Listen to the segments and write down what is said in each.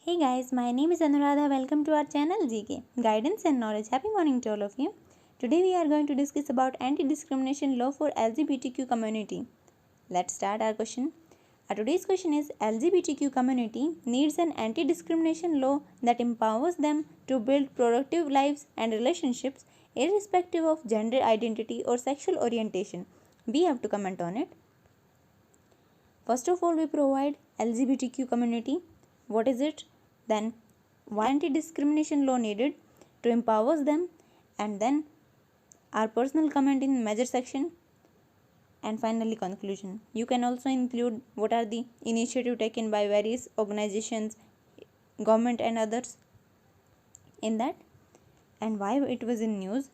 Hey guys, my name is Anuradha. Welcome to our channel GK Guidance and Knowledge. Happy morning to all of you. Today we are going to discuss about anti-discrimination law for LGBTQ community. Let's start our question. Today's question is LGBTQ community needs an anti-discrimination law that empowers them to build productive lives and relationships irrespective of gender identity or sexual orientation. We have to comment on it. First of all, we provide LGBTQ community. What is it? Then why anti-discrimination law needed to empower them, and then our personal comment in major section, and finally conclusion. You can also include what are the initiative taken by various organizations, government and others in that, and why it was in news.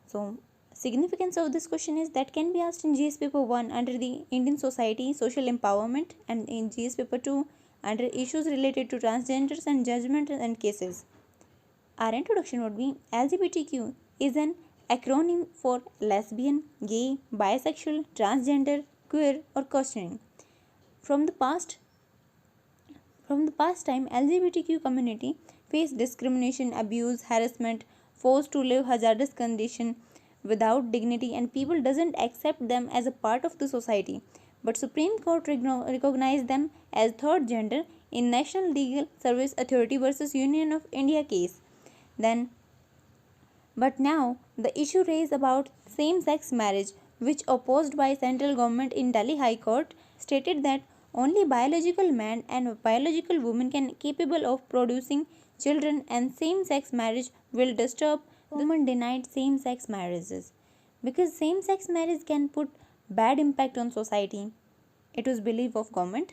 So significance of this question is that can be asked in GS paper 1 under the Indian society social empowerment, and in GS paper 2 under issues related to transgenders and judgment and cases. Our introduction would be LGBTQ is an acronym for lesbian, gay, bisexual, transgender, queer or questioning. From the past time, LGBTQ community faced discrimination, abuse, harassment, forced to live hazardous condition without dignity, and people doesn't accept them as a part of the society. But Supreme Court recognized them as third gender in National Legal Service Authority versus Union of India case. But now the issue raised about same-sex marriage, which opposed by central government in Delhi High Court, stated that only biological man and biological woman can capable of producing children, and same-sex marriage will disturb the woman denied same-sex marriages, because same-sex marriage can put bad impact on society. It was belief of government.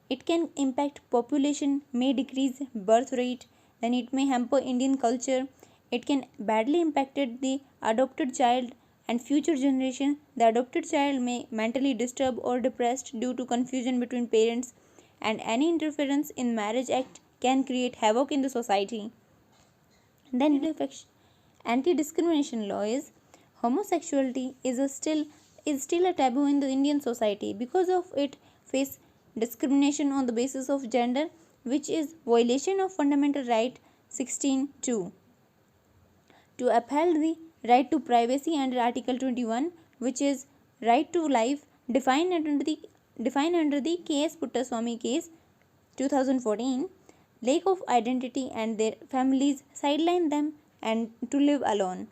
It can impact population, may decrease birth rate, then it may hamper Indian culture. It can badly impact the adopted child and future generation. The adopted child may mentally disturbed or depressed due to confusion between parents, and any interference in marriage act can create havoc in the society. Then anti-discrimination law is homosexuality is still a taboo in the Indian society. Because of it face discrimination on the basis of gender, which is violation of fundamental right 16(2). To uphold the right to privacy under Article 21, which is right to life defined under the K.S. Puttaswamy case 2014, lack of identity and their families sideline them and to live alone.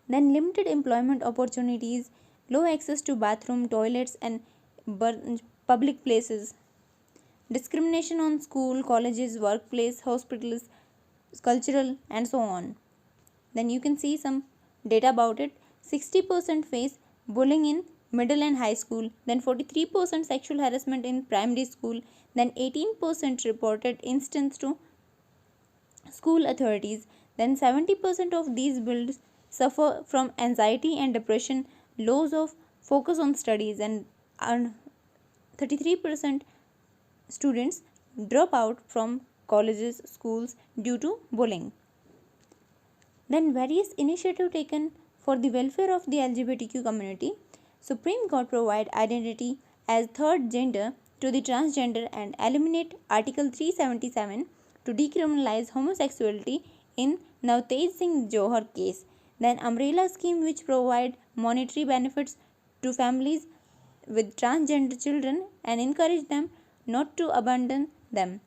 Then limited employment opportunities, low access to bathroom, toilets and public places. Discrimination on school, colleges, workplace, hospitals, cultural and so on. Then you can see some data about it. 60% face bullying in middle and high school, then 43% sexual harassment in primary school, then 18% reported instance to school authorities, then 70% of these builds suffer from anxiety and depression, loss of focus on studies, and 33% students drop out from colleges, schools due to bullying. Then various initiatives taken for the welfare of the LGBTQ community. Supreme Court provide identity as third gender to the transgender and eliminate Article 377 to decriminalize homosexuality in Navtej Singh Johar case. Then umbrella scheme which provide monetary benefits to families with transgender children and encourage them not to abandon them.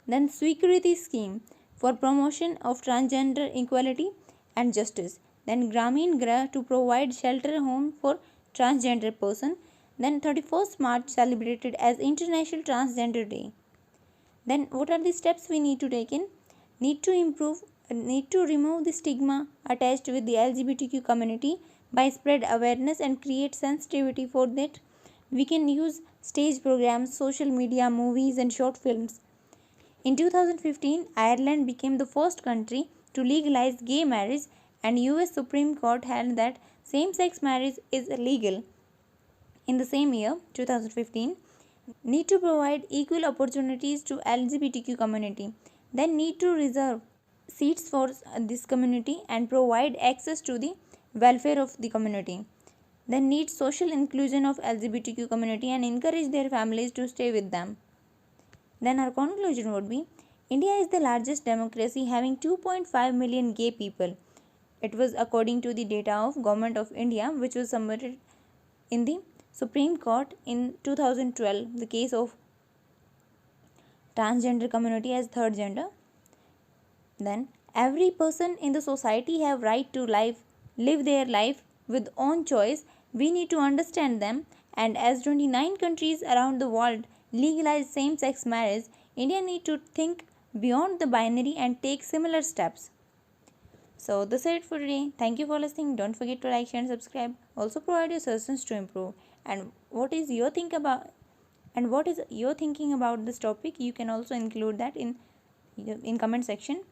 Then Sweekriti scheme for promotion of transgender equality and justice. Then Gramin Grah to provide shelter home for transgender person. Then 31st March celebrated as International Transgender Day. Then what are the steps we need to take in? Need to remove the stigma attached with the LGBTQ community by spread awareness and create sensitivity for that. We can use stage programs, social media, movies and short films. In 2015, Ireland became the first country to legalize gay marriage, and US Supreme Court held that same-sex marriage is illegal. In the same year, 2015, need to provide equal opportunities to LGBTQ community. Then need to reserve seats for this community and provide access to the welfare of the community. Then need social inclusion of LGBTQ community and encourage their families to stay with them. Then our conclusion would be India is the largest democracy having 2.5 million gay people. It was according to the data of Government of India, which was submitted in the Supreme Court in 2012, the case of transgender community as third gender. Then every person in the society have right to live their life with own choice. We need to understand them, and as 29 countries around the world legalize same sex marriage, India need to think beyond the binary and take similar steps. So this is it for today. Thank you for listening. Don't forget to like, share and subscribe. Also provide your suggestions to improve. And what is your thinking about this topic? You can also include that in comment section.